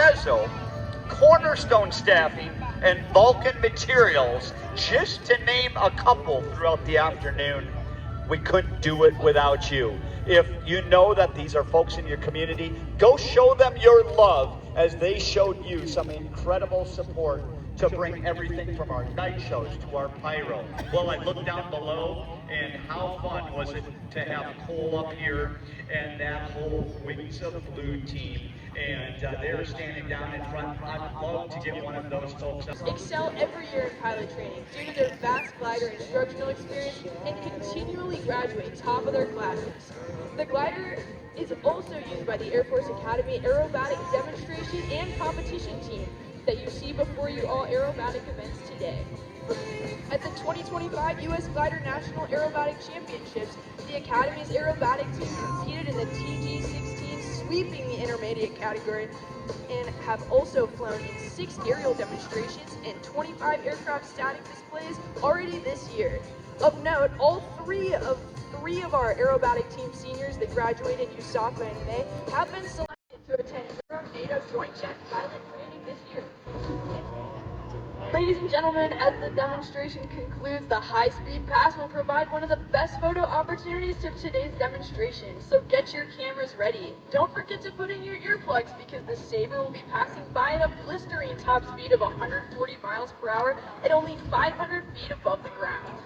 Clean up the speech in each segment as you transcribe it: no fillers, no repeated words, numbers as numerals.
Prezzo, Cornerstone Staffing, and Vulcan Materials, just to name a couple throughout the afternoon. We couldn't do it without you. If you know that these are folks in your community, go show them your love as they showed you some incredible support to bring everything from our night shows to our pyro. Well, I looked down below, and how fun was it to have Cole up here and that whole Wings of Blue team. And they're standing down in front. I'd love to get one of those folks up. Excel every year in pilot training due to their vast glider instructional experience and continually graduate top of their classes. The glider is also used by the Air Force Academy aerobatic demonstration and competition team that you see before you all aerobatic events today. At the 2025 U.S. Glider National Aerobatic Championships, the Academy's aerobatic team competed in the TG-16, sweeping the intermediate category, and have also flown in 6 aerial demonstrations and 25 aircraft static displays already this year. Of note, all three of our aerobatic team seniors that graduated USAFA in May have been selected to attend NATO Joint Jet pilot training this year. Ladies and gentlemen, as the demonstration concludes, the high-speed pass will provide one of the best photo opportunities to today's demonstration, so get your cameras ready. Don't forget to put in your earplugs because the Sabre will be passing by at a blistering top speed of 140 miles per hour at only 500 feet above the ground.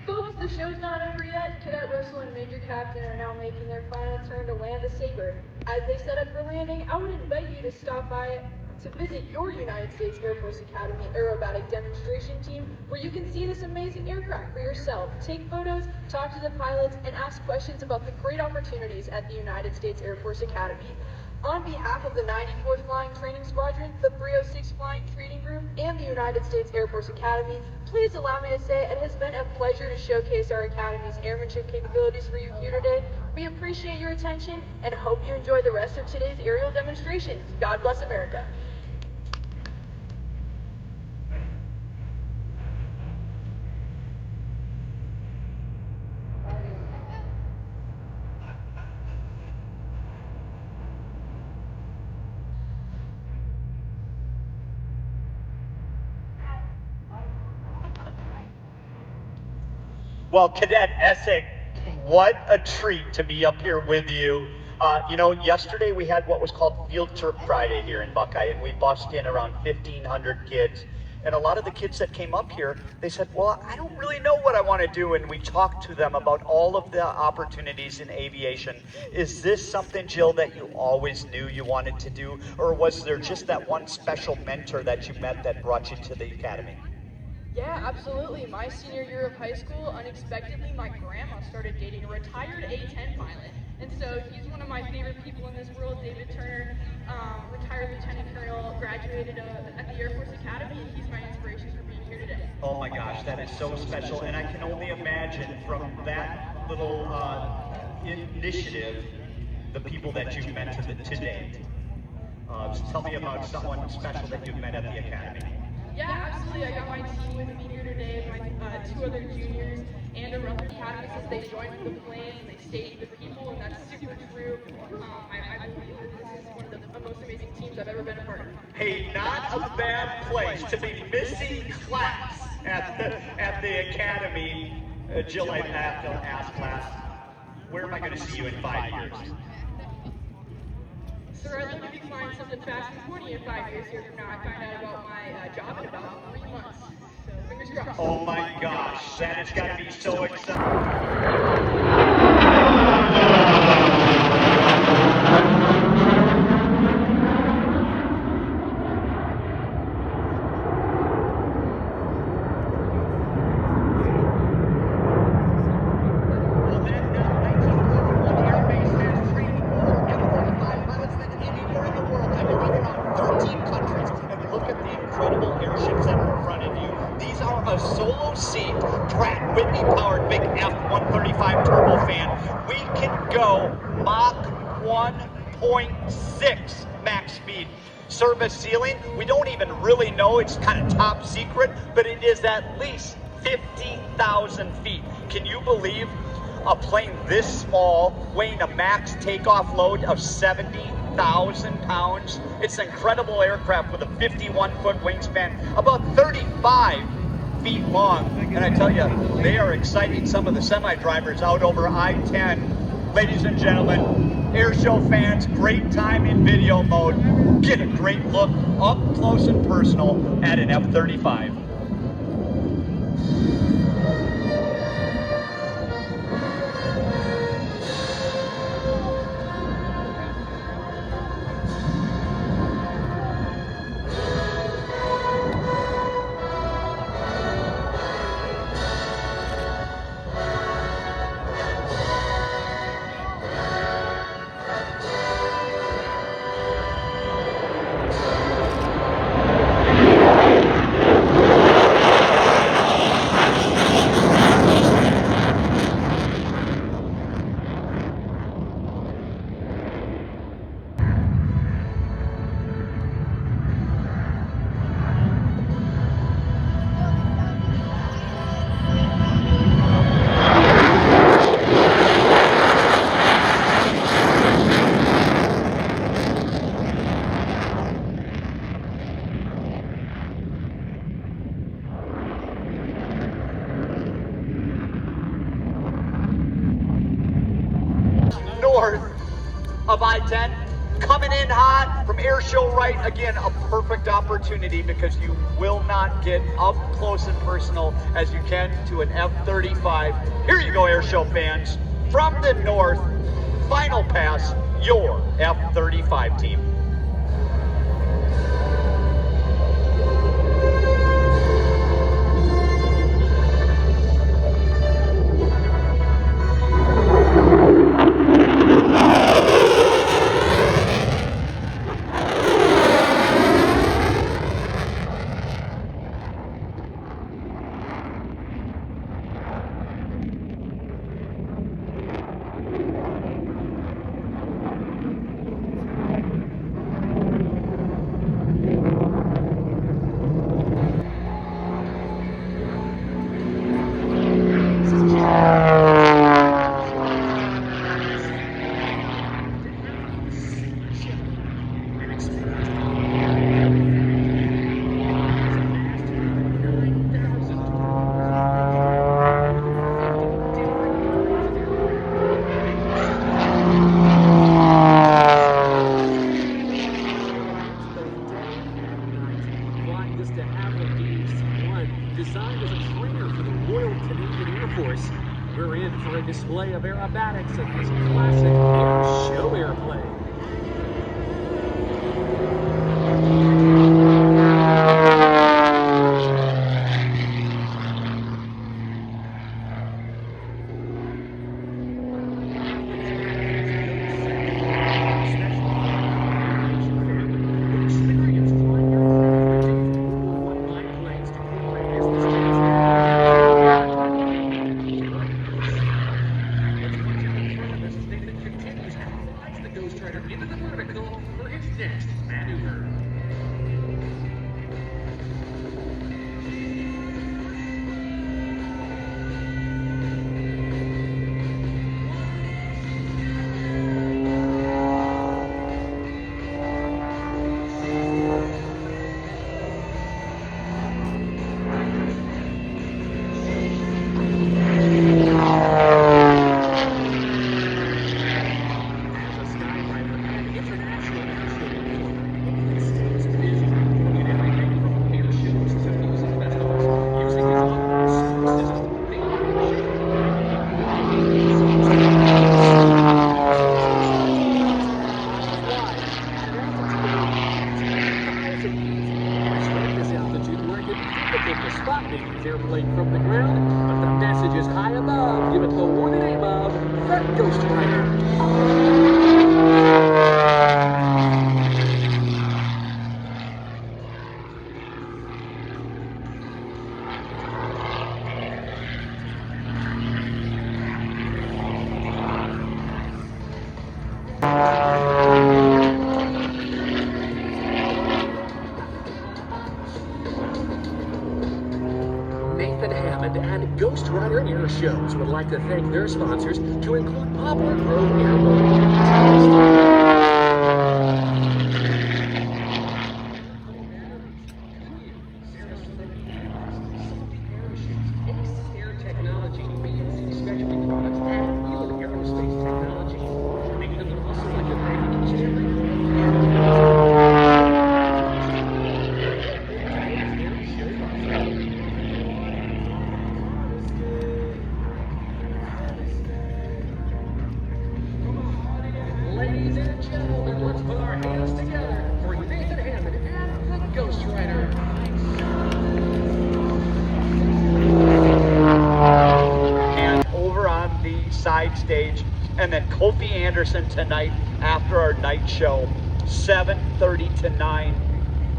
Folks, the show's not over yet. Cadet Russell and Major Captain are now making their final turn to land the Sabre. As they set up for landing, I would invite you to stop by to visit your United States Air Force Academy aerobatic demonstration team, where you can see this amazing aircraft for yourself, take photos, talk to the pilots, and ask questions about the great opportunities at the United States Air Force Academy. On behalf of the 94th Flying Training Squadron, the 306 Flying Training Group, and the United States Air Force Academy, please allow me to say it has been a pleasure to showcase our Academy's airmanship capabilities for you here today. We appreciate your attention and hope you enjoy the rest of today's aerial demonstration. God bless America. Well, Cadet Essig, what a treat to be up here with you. You know, yesterday we had what was called Field Trip Friday here in Buckeye, and we bussed in around 1,500 kids. And a lot of the kids that came up here, they said, well, I don't really know what I want to do. And we talked to them about all of the opportunities in aviation. Is this something, Jill, that you always knew you wanted to do? Or was there just that one special mentor that you met that brought you to the academy? Yeah, absolutely. My senior year of high school, unexpectedly, my grandma started dating a retired A-10 pilot. And so he's one of my favorite people in this world, David Turner, retired lieutenant colonel, graduated at the Air Force Academy, and he's my inspiration for being here today. Oh my gosh, that is so special. And I can only imagine from that little initiative, the people that you've met today. Tell me about someone special that you've met at the academy. Yeah, absolutely. I got my team with me here today, my 2 other juniors and a rookie academy since they joined with the plane and they stayed with the people, and that's super true. I believe that this is one of the most amazing teams I've ever been a part of. Hey, not a bad place to be missing class at the academy. Jill, I have to ask class, where am I going to see you in 5 years? Sir, I'd like to be flying something fast and 20 in 5 years here from now. I find out about my job in about 3 months. So fingers crossed. Oh my gosh, that has got to be so exciting. A solo seat Pratt Whitney powered big F-135 6 max speed. Service ceiling, we don't even really know, it's kind of top secret, but it is at least 50,000 feet. Can you believe a plane this small weighing a max takeoff load of 70,000 pounds? It's an incredible aircraft with a 51-foot wingspan, about 35 feet long. And I tell you, they are exciting some of the semi-drivers out over I-10. Ladies and gentlemen, Airshow fans, great time in video mode. Get a great look up close and personal at an F-35. North of I-10, coming in hot from Airshow right. Again, a perfect opportunity because you will not get up close and personal as you can to an F-35. Here you go, Airshow fans. From the north, final pass, your F-35 team. Designed as a trainer for the Royal Canadian Air Force, we're in for a display of aerobatics of this classic Airshow airplane. Into the vertical for his next maneuver. Airplane from the ground, but the message is high above. Give it the one name of the Ghost Rider. Band and Ghost Rider Air Shows would like to thank their sponsors, to include Poplar Grove Airport. Technology, specialty products, and even aerospace technology. We would also like to thank each and every Ladies and gentlemen, let's put our hands together for Nathan Hammond and the Ghost Rider. And over on the side stage, and then Kofi Anderson tonight after our night show, 7:30 to 9.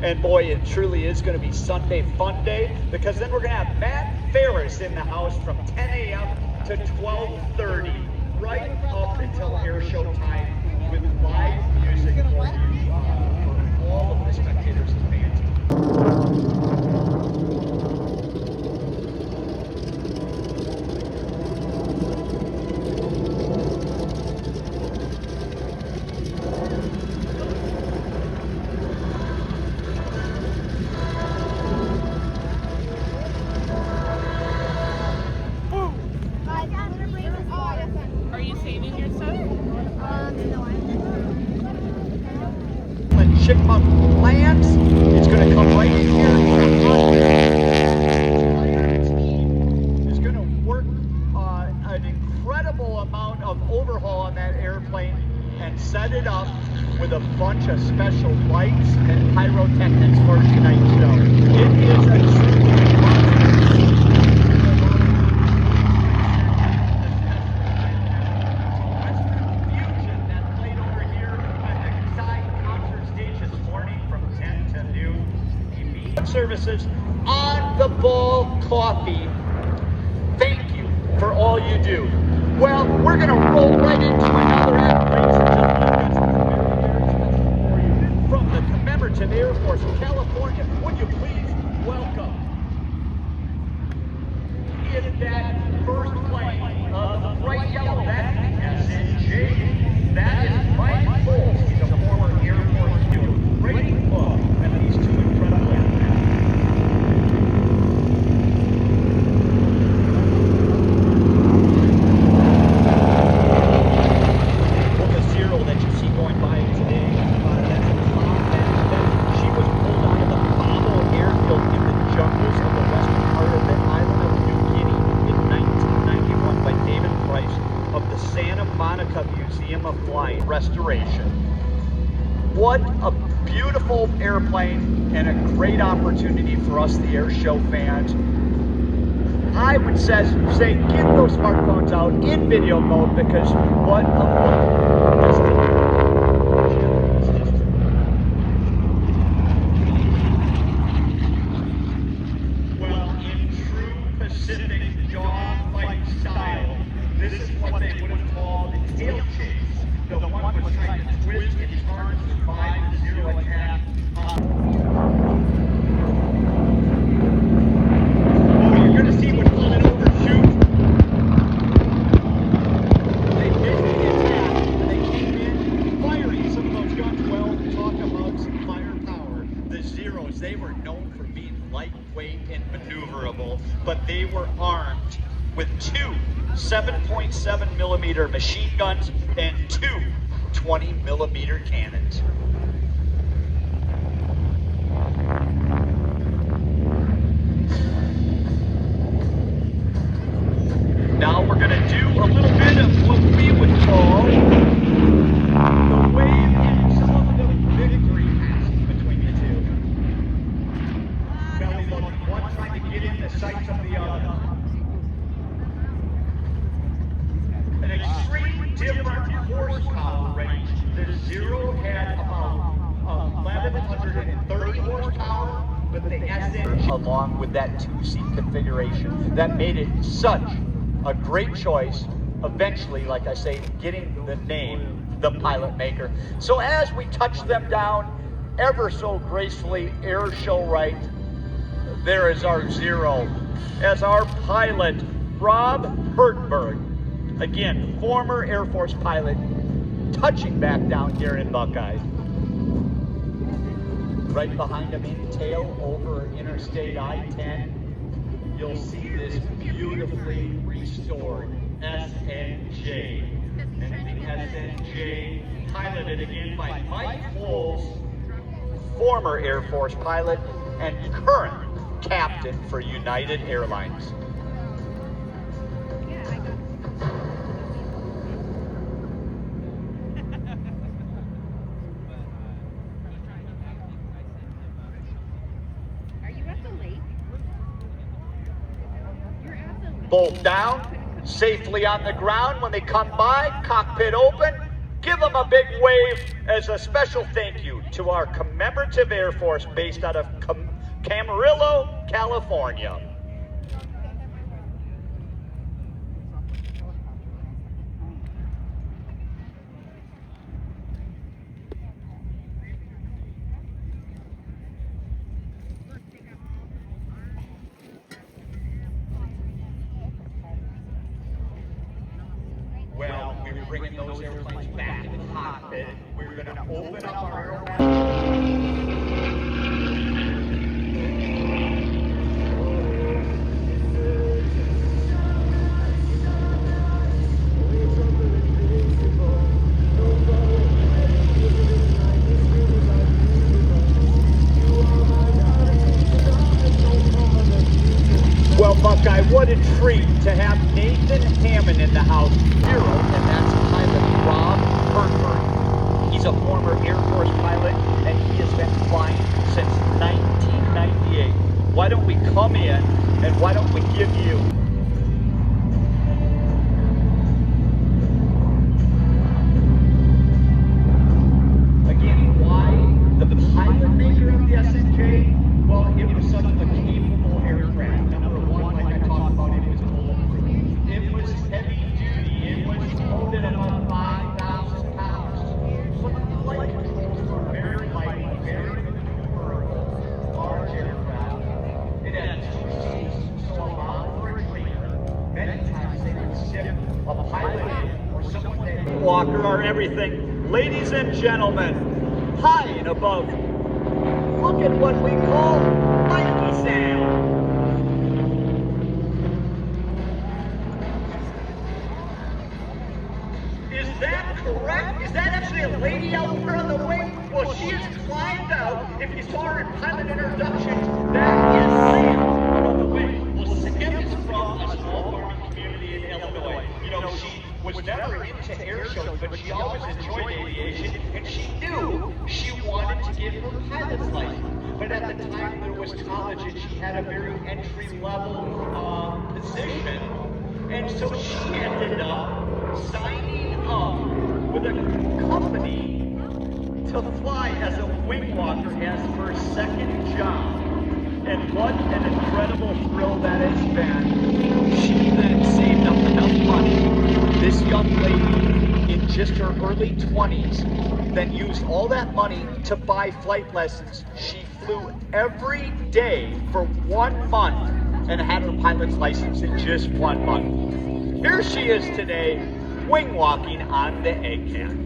And boy, it truly is going to be Sunday Fun Day, because then we're going to have Matt Ferris in the house from 10 a.m. to 12:30, right up until Airshow time, with live music for all of the spectators and fans. Are you saving your stuff? When Chipmunk lands, it's going to come right in here. Is going to work an incredible amount of overhaul on that airplane and set it up with a bunch of special lights and pyrotechnics for tonight's show. It is a truly services on the ball coffee. Thank you for all you do. Well, we're going to roll right into another act, ladies and gentlemen. From the Commemorative Air Force of California, would you please welcome in that first plane of the bright yellow, that's the SNJ. That is Mike Bolts. He's a former Air Force student. Great book, and these two incredible aircraft. Restoration. What a beautiful airplane and a great opportunity for us, the air show fans. I would say get those smartphones out in video mode, because what a well, in true Pacific dogfight style, this is what they would have called a tail chase. The one was trying to twist and turn to survive the zero attack. Oh, you're going to see what's called an overshoot. They basically attacked, and they came in firing some of those guns. Well, talk about some firepower. The Zeros, they were known for being lightweight and maneuverable, but they were armed with two 7.7 millimeter machine guns and two 20 millimeter cannons. Now we're going to do a little bit of what we would call the wave and some of the victory passes between the two. Belly looking, one trying to get in the sights of the other. An extreme different horsepower range. The Zero had about 1,130 horsepower, but the SN, along with that two-seat configuration, that made it such a great choice. Eventually, like I say, getting the name, the Pilot Maker. So as we touch them down, ever so gracefully, air show right, there is our Zero. as our pilot, Rob Hertberg. Again, former Air Force pilot, touching back down here in Buckeye. Right behind him in tail over Interstate I-10, you'll see this beautifully restored SNJ. And the SNJ, piloted again by Mike Wolves, former Air Force pilot and current captain for United Airlines. Are you at the lake? You're at the lake. Bolt down, safely on the ground. When they come by, cockpit open, give them a big wave as a special thank you to our commemorative Air Force based out of Camarillo, California. Well, we were bringing those airplanes back in the cockpit. We were going to open up our Well, Buckeye, what a treat to have Nathan Hammond in the house. Hero, and that's pilot Rob Hertberg. He's a former Air Force pilot, and he has been flying since 1998. Why don't we come in, and why don't we give you again, why the pilot maker of the SNJ? Well, it was such a capable aircraft. Number one, like I talked about, it was bulletproof. It was heavy duty. It was towed at about 5,000 pounds. But the flight controls were very light, very maneuverable, large aircraft. It had two seats, so allowed for a cleaner. Many times they would ship a pilot in or someone that Walker are everything. Ladies and gentlemen, high and above, look at what we call Mikey Sound. Is that correct? Is that actually a lady out there on the wing? Well, she has climbed out. If you saw her in pilot introductions, that is Sam on the wing. Well, Sam is from a small farming community in Illinois. You know, she was never into airshows, but she always enjoyed aviation, and she knew she wanted to get her pilot's license. But at the time there was college, and she had a very entry-level position, and so she ended up signing up with a company to fly as a wing walker as her second job. And what an incredible thrill that has been. She then saved up enough money, this young lady in just her early 20s, then used all that money to buy flight lessons. She flew every day for 1 month and had her pilot's license in just 1 month. Here she is today, wing walking on the egg can.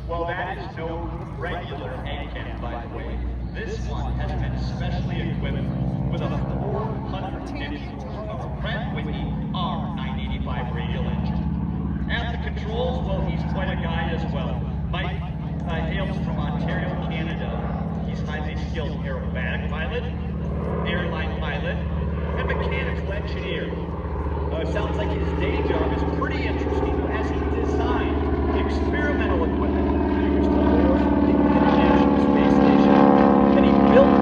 Well, that is no regular ACAM, by the way. This one has been specially equipped with a 450 horsepower Pratt Whitney R985 radial engine. At the controls, well, he's quite a guy as well. Mike hails from Ontario, Canada. He's highly skilled aerobatic pilot, airline pilot, and mechanical engineer. Sounds like his day job is pretty interesting as he designed experimental equipment used on board the International Space Station, and he built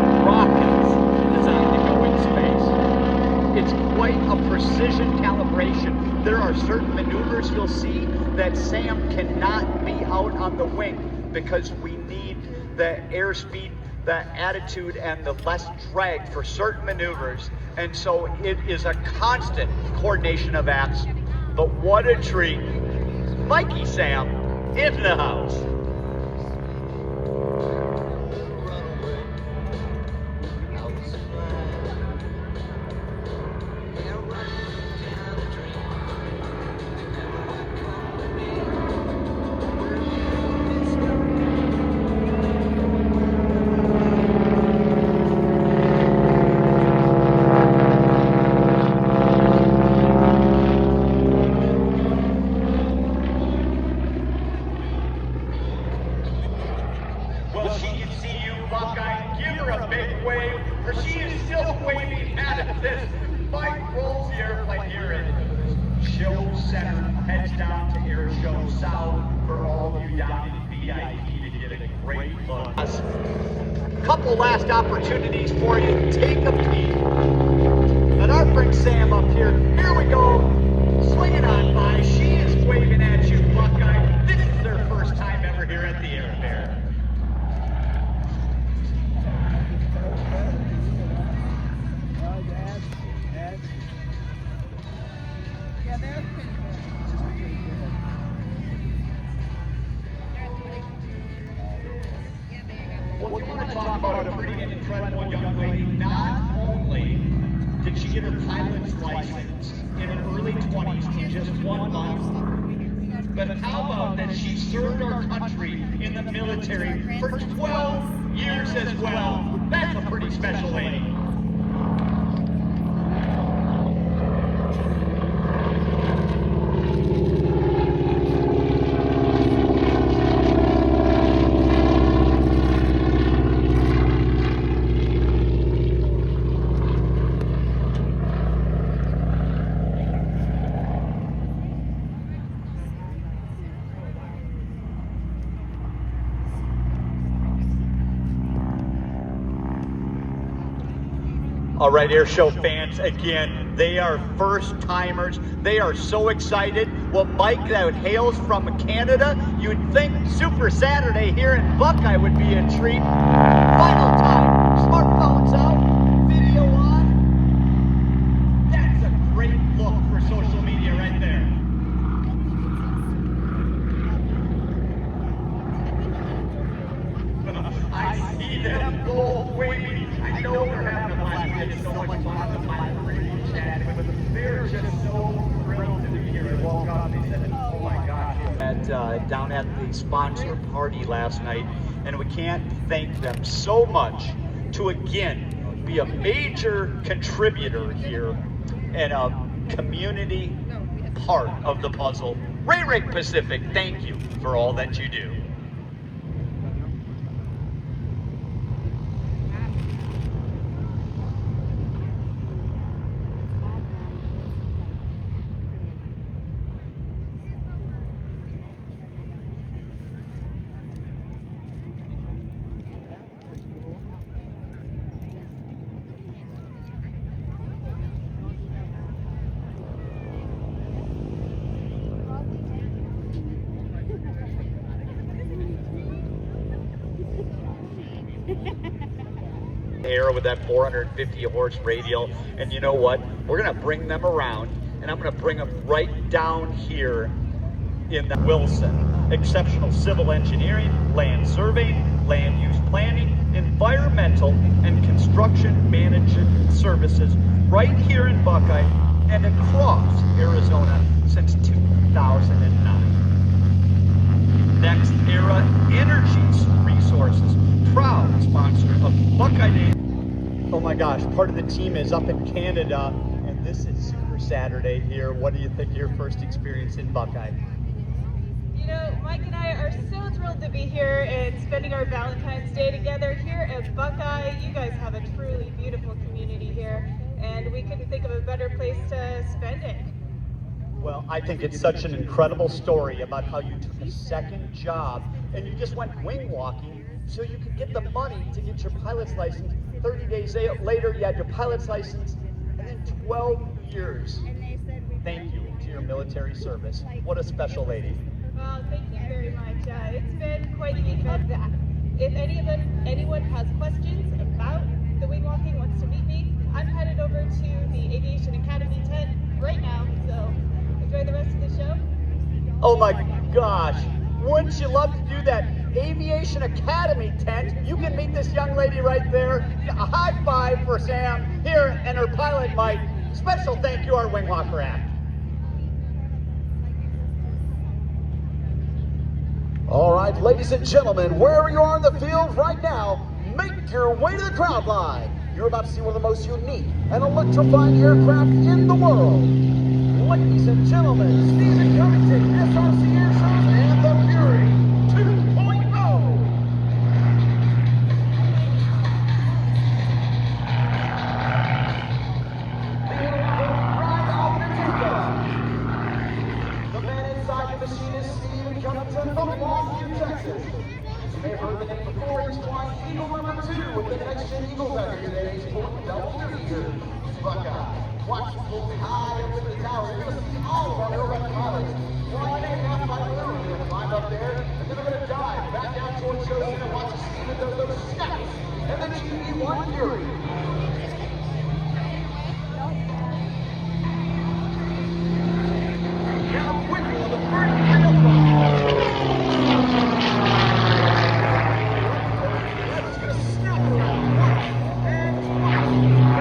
see that Sam cannot be out on the wing because we need the airspeed, the attitude, and the less drag for certain maneuvers. And so it is a constant coordination of acts. But what a treat. Mikey Sam in the house. Well, she can see you, Buckeye. Give her a big wave, for she is still waving at us as Mike rolls the airplane here and Show Center heads down to Airshow South for all of you down in VIP to get a great look. Couple last opportunities for you to take a peek. And our friend Sam up here, here we go, swinging on by. She is waving at you, Buckeye. This is their first time ever here at the Air Fair. Well, we want to talk about a pretty incredible young lady. Not only did she get her pilot's license in her early 20s in just 1 month, but how about that she served our country in the military for 12 years as well. That's a pretty special lady. All right, Airshow fans, again, they are first timers. They are so excited. Well, Mike, that hails from Canada. You'd think Super Saturday here in Buckeye would be a treat. Final time, smartphones out, video on. That's a great look for social media right there. I see them both waving. I know they're having a blast. We had so much fun on the pilot radio chat, but they're just so thrilled to be here. They woke up and they said, oh my gosh. Down at the sponsor party last night, and we can't thank them so much to again be a major contributor here and a community part of the puzzle. Ray Ray Pacific, thank you for all that you do. Air with that 450 horse radial, and you know what, we're gonna bring them around, and I'm gonna bring them right down here in the Wilson. Exceptional civil engineering, land surveying, land use planning, environmental and construction management services right here in Buckeye and across Arizona since 2009. Next Era Energy Resources, proud sponsor of Buckeye Day. Oh my gosh, part of the team is up in Canada, and this is Super Saturday here. What do you think of your first experience in Buckeye? You know, Mike and I are so thrilled to be here and spending our Valentine's Day together here at Buckeye. You guys have a truly beautiful community here, and we couldn't think of a better place to spend it. Well, I think it's such an incredible story about how you took a second job and you just went wing walking so you could get the money to get your pilot's license. 30 days later, you had your pilot's license, and then 12 years. Thank you to your your military service. What a special lady. Well, thank you very much. It's been quite an event. If anyone has questions about the wing walking, wants to meet me, I'm headed over to the Aviation Academy tent right now. So enjoy the rest of the show. Oh my gosh, wouldn't you love to do that Aviation Academy tent? You can meet this young lady right there. A high five for Sam here and her pilot Mike. Special thank you, our Wing Walker Act. All right, ladies and gentlemen, wherever you are in the field right now, make your way to the crowd line. You're about to see one of the most unique and electrifying aircraft in the world. Ladies and gentlemen, Stephen Covington, SRC Airshow, and the Fury 2.0. The man inside the machine is Stephen Covington from Longview, Texas. You may have heard the name before. He's flying Eagle number 2 with the next-gen Eagle Vector today. He's pulling double duty here. Buckeye. Watch him pull high up in the tower. You're going to see all of our aerobatic pilots flying in and out by the room. They're going to climb up there, and then they're going to dive back down towards Joseph and watch Stephen does those snaps. And then GB1 Fury. Now quickly on the first real That's going to snap around once and twice.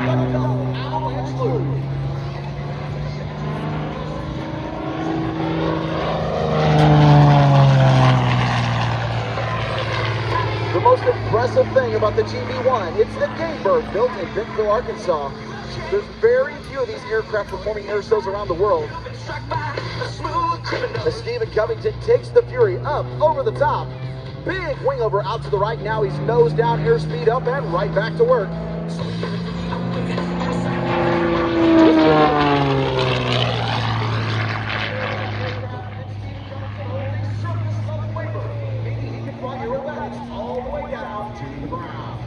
Let it go. Avalanche loop. The most impressive thing about the GB1, it's the game bird built in Bentonville, Arkansas. There's very few of these aircraft performing air shows around the world. As Stephen Covington takes the Fury up over the top. Big wing over out to the right. Now he's nose down, airspeed up, and right back to work. All the way down to the ground.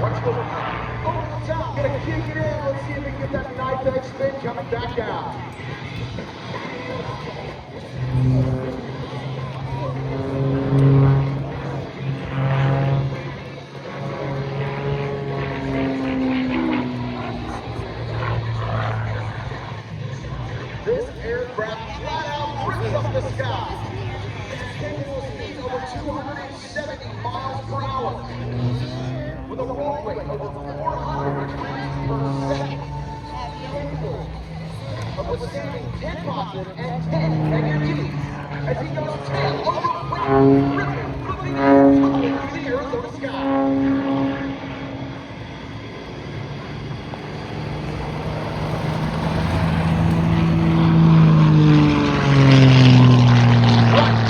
Watch the over the top, gonna kick it in. Let's see if we can get that knife edge spin coming back out. This aircraft flat out rips up the sky. Capable speeds over 270 miles per hour. With a roll rate over 400 miles per second. Capable of withstanding 10 positive and 10 negative as he goes tail over ground, ripping, flipping, and tumbling through the Arizona sky.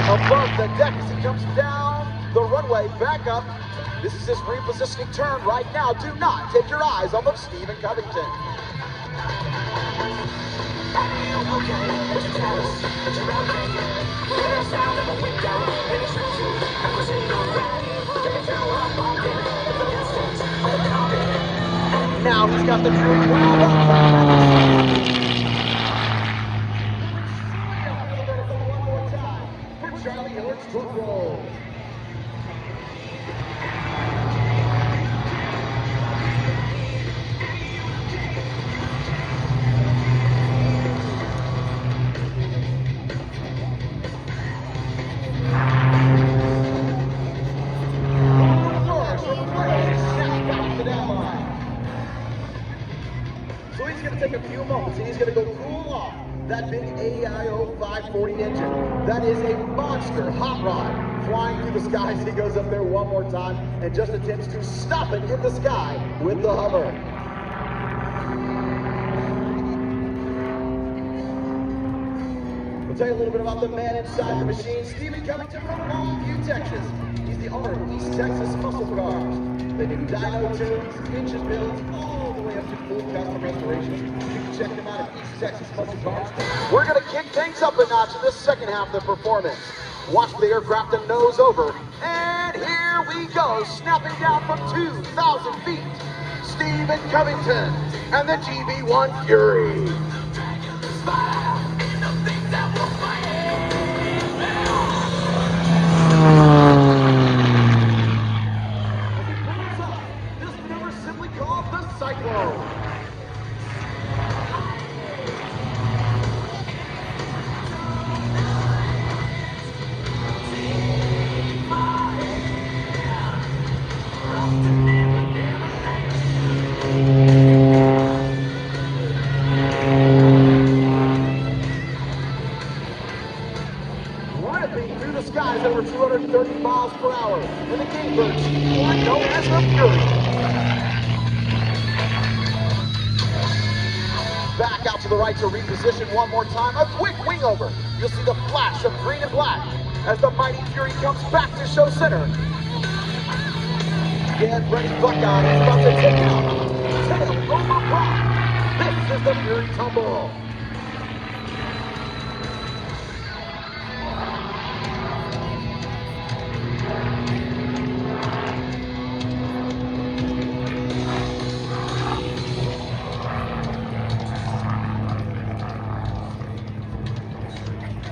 Above the deck as he comes down the runway, back up. This is his repositioning turn right now. Do not take your eyes off of Stephen Covington. Now he's got the true ground up. Charlie Hillard's foot roll. So he's going to take a few moments and he's going to go cool off that big AIO 540 engine. That is a monster hot rod flying through the skies. He goes up there one more time and just attempts to stop it in the sky with the hover. We'll tell you a little bit about the man inside the machine, Stephen Covington from Longview, Texas. He's the owner of East Texas Muscle Cars. They do dyno tunes, engine builds, all the way up to full custom restorations. You can check them out at East Texas Muscle Cars. We're going to kick things up a notch in this second half of the performance. Watch the aircraft and nose over. And here we go, snapping down from 2,000 feet. Stephen Covington and the GB1 Fury. ripping through the skies over 230 miles per hour in the Kingbird G1 known as the Fury. Back out to the right to reposition one more time. A quick wing over. You'll see the flash of green and black as the mighty Fury comes back to show center. Get ready, Buckeye is about to take out tail over prop. This is the Fury tumble.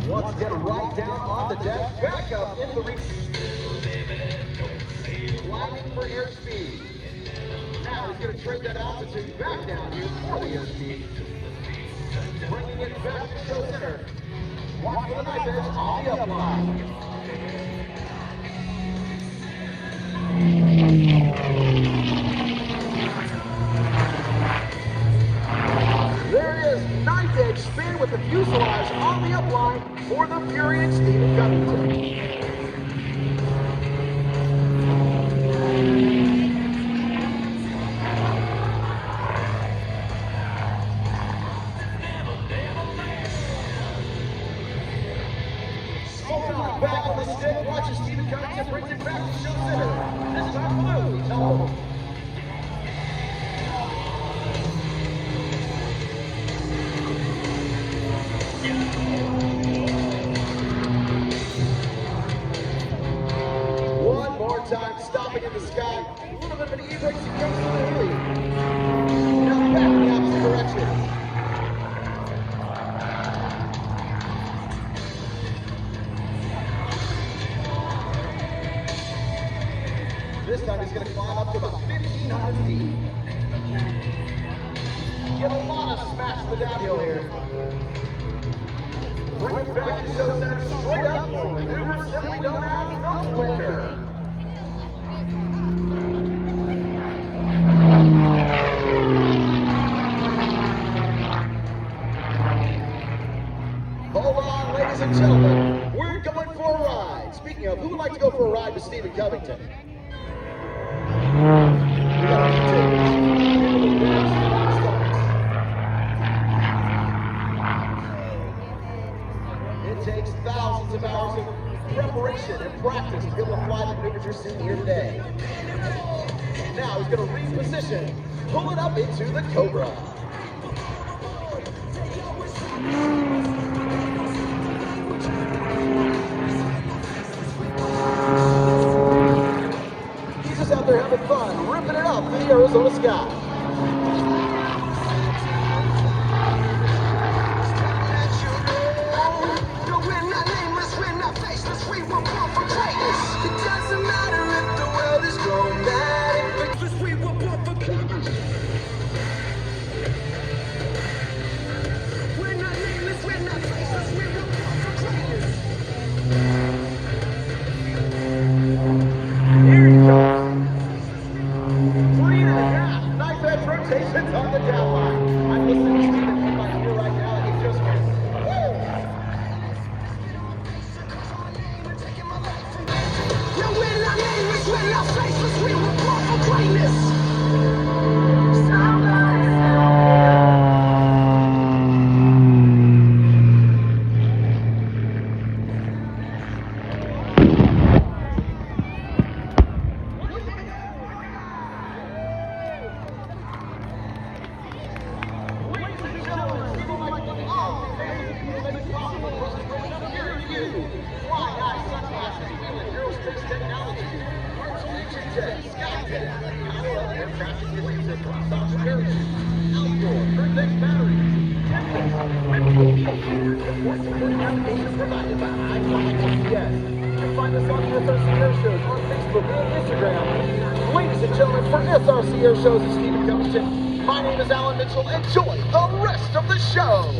Once get right down on the deck, back up in the reach. Climbing for airspeed. Now he's going to trade that altitude back down here for the airspeed. Bringing it back to show center. Watch for the knife edge on the upline. There it is, knife edge spin with the fuselage on the upline for the Fury and Stephen Covington. Back on the stick, watch as Stephen Covington brings it back to show center. This time blue, tumble. One more time, stopping in the sky. A little bit of an e-brake to go to the Haley. Now back in the opposite direction. This time he's going to climb up to about 1,500 feet. Get a lot of smash to the downhill here. Bring it back to show center straight up. Maneuver simply known as the Winter. Hold on, ladies and gentlemen. We're going for a ride. Speaking of, who would like to go for a ride with Stephen Covington? It takes thousands of hours of preparation and practice to be able to fly the maneuvers you're seeing here today. Now he's going to reposition, pull it up into the Cobra. He's just out there having fun, ripping it up through the Arizona sky. Rotations on the down line. I'm listening to Stephen in my ear right now, and he just went, woo! Now when our name is when our faces, we were born for greatness. Provided by Yes. You can find us on the SRC Airshows on Facebook and Instagram. Ladies and gentlemen, for SRC Airshows and Stephen Covington, my name is Alan Mitchell. Enjoy the rest of the show.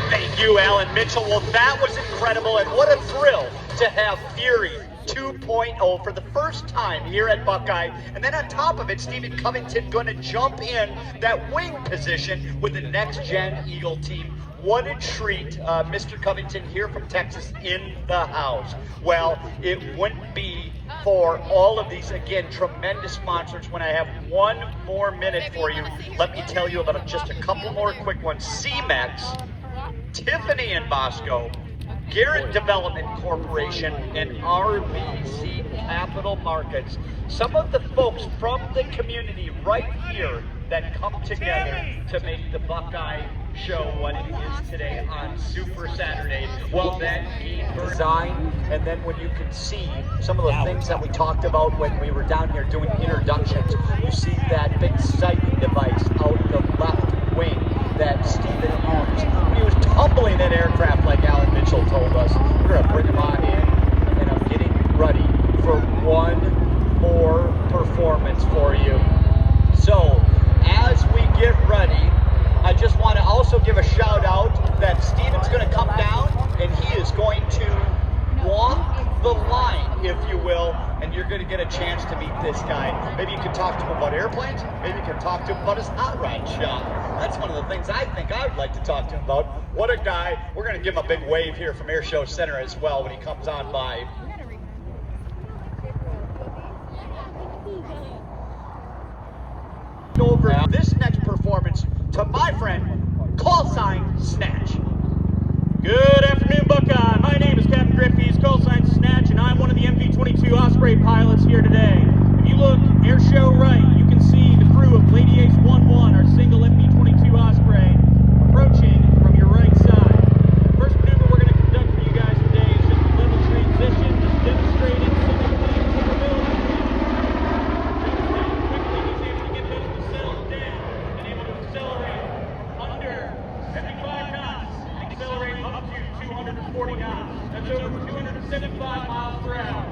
Thank you, Alan Mitchell. Well, that was incredible, and what a thrill to have Fury 2.0 for the first time here at Buckeye. And then on top of it, Stephen Covington going to jump in that wing position with the next-gen Eagle team. What a treat, Mr. Covington here from Texas in the house. Well, it wouldn't be for all of these, again, tremendous sponsors. When I have one more minute for you, let me tell you about just a couple more quick ones. CMEX, Tiffany and Bosco, Garrett Development Corporation, and RBC Capital Markets. Some of the folks from the community right here that come together to make the Buckeye show what it is today on Super Saturday. Well, that design, and then when you can see some of the things that we talked about when we were down here doing introductions, you see that big sighting device out the left wing that Stephen owns. When he was tumbling that aircraft, like Alan Mitchell told us, we're going to bring him on in, and I'm getting ready for one more performance for you. So, as we get ready, I just want to also give a shout out that Stephen's going to come down and he is going to walk the line, if you will, and you're going to get a chance to meet this guy. Maybe you can talk to him about airplanes. Maybe you can talk to him about his hot rod shop. That's one of the things I think I would like to talk to him about. What a guy. We're going to give him a big wave here from Airshow Center as well when he comes on by. Over this next performance to my friend, call sign Snatch. Good afternoon, Buckeye. My name is Captain Griffey's call sign Snatch, and I'm one of the MV-22 Osprey pilots here today. If you look airshow right, you can see the crew of Lady Ace 11, our single MV-22 Osprey, approaching from your right side. The first maneuver we're going to conduct for you guys today is just a little transition, just demonstrating some of the capability. That's over 275 miles per hour.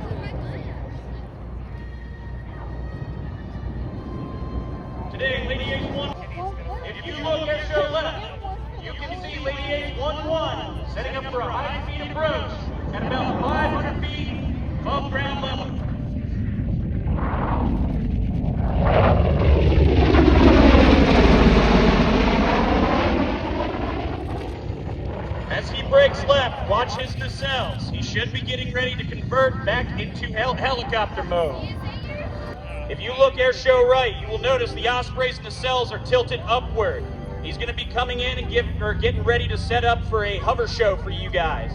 Today, Lady Ace 1, if you look at your left, you can see Lady Ace 11 setting up for a high-speed approach at about 500 feet above ground level. As he brakes left, watch his nacelles. He should be getting ready to convert back into helicopter mode. If you look airshow right, you will notice the Osprey's nacelles are tilted upward. He's going to be coming in and getting ready to set up for a hover show for you guys.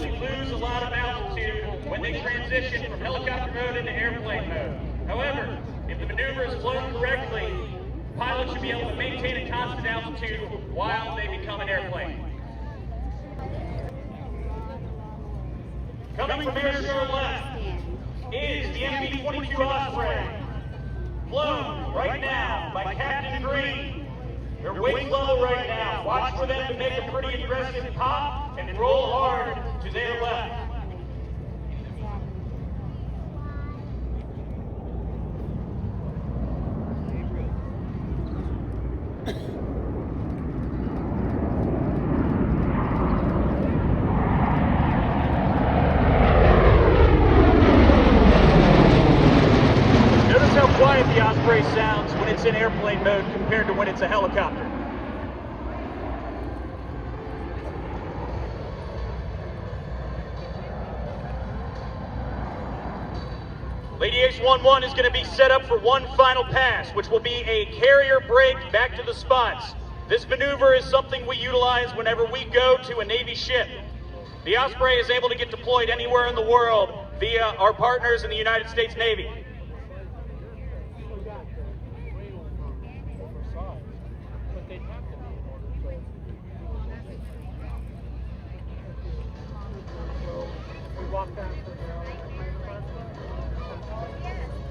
obviously lose a lot of altitude when they transition from helicopter mode into airplane mode. However, if the maneuver is flown correctly, pilots should be able to maintain a constant altitude while they become an airplane. Coming from Airshow left is the MV-22 Osprey, flown right now by Captain Green. They're wing level right now. Watch for them to make a pretty aggressive pop and roll hard to their left. Notice how quiet the Osprey sounds when it's in airplane mode compared to when it's a helicopter. Lady Ace 1-1 is going to be set up for one final pass, which will be a carrier break back to the spots. This maneuver is something we utilize whenever we go to a Navy ship. The Osprey is able to get deployed anywhere in the world via our partners in the United States Navy.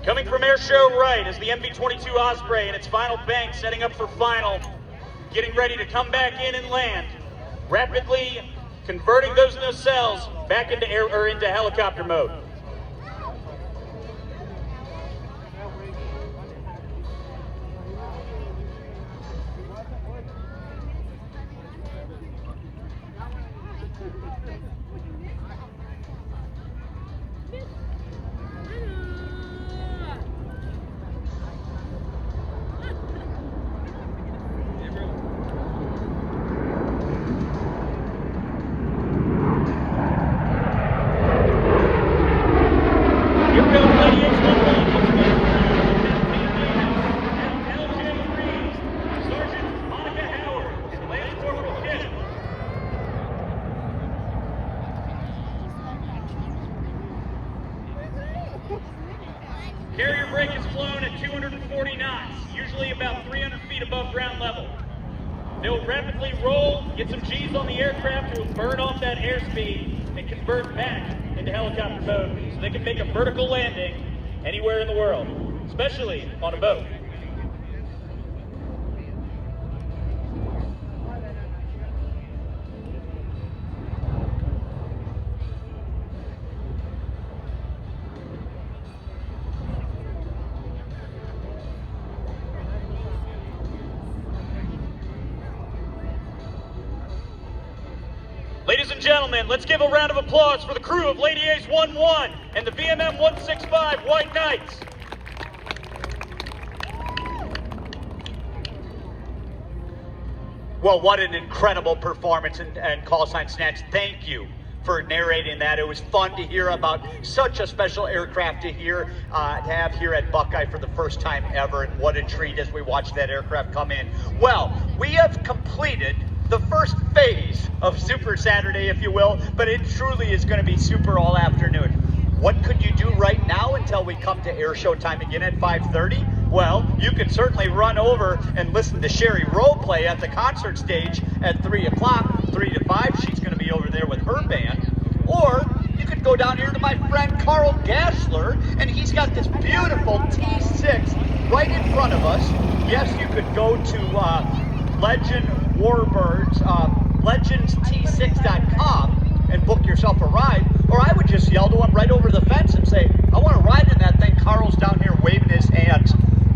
Coming from Airshow right is the MV-22 Osprey in its final bank, setting up for final, getting ready to come back in and land, rapidly converting those nacelles back into into helicopter mode. Carrier brake is flown at 240 knots, usually about 300 feet above ground level. They'll rapidly roll, get some G's on the aircraft to burn off that airspeed and convert back into helicopter mode so they can make a vertical landing anywhere in the world, especially on a boat. Ladies and gentlemen, let's give a round of applause for the crew of Lady Ace 1-1 and the VMM 165 White Knights. Well, what an incredible performance and call sign snatch. Thank you for narrating that. It was fun to hear about such a special aircraft to have here at Buckeye for the first time ever, and what a treat as we watch that aircraft come in. Well, we have completed the first phase of Super Saturday, if you will, but it truly is going to be super all afternoon. What could you do right now until we come to Airshow time again at 5:30? Well, you can certainly run over and listen to Sherry role play at the concert stage at 3 o'clock, 3 to 5. She's going to be over there with her band. Or you could go down here to my friend Carl Gassler, and he's got this beautiful T6 right in front of us. Yes, you could go to Legend Warbirds, legendst6.com and book yourself a ride, or I would just yell to him right over the fence and say, I want to ride in that thing. Carl's down here waving his hands.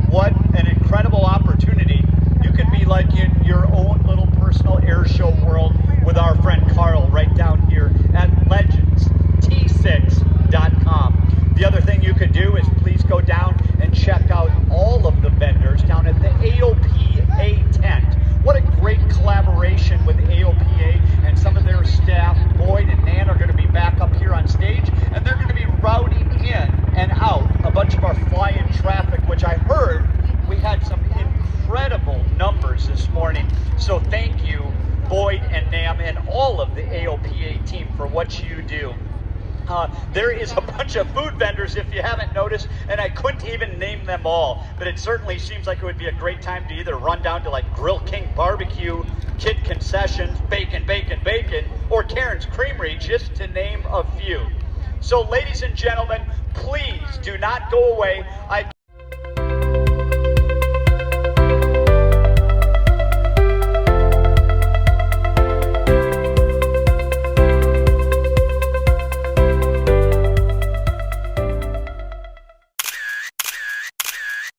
What an incredible opportunity. You could be like in your own little personal air show world with our friend Carl right down here at legendst6.com. The other thing you could do is please go down and check out all of the vendors down at the AOPA tent. What a great collaboration with AOPA and some of their staff. Boyd and Nan are going to be back up here on stage, and they're going to be routing in do. There is a bunch of food vendors, if you haven't noticed, and I couldn't even name them all, but it certainly seems like it would be a great time to either run down to like Grill King Barbecue, Kid Concessions, Bacon, Bacon, Bacon, or Karen's Creamery, just to name a few. So ladies and gentlemen, please do not go away. I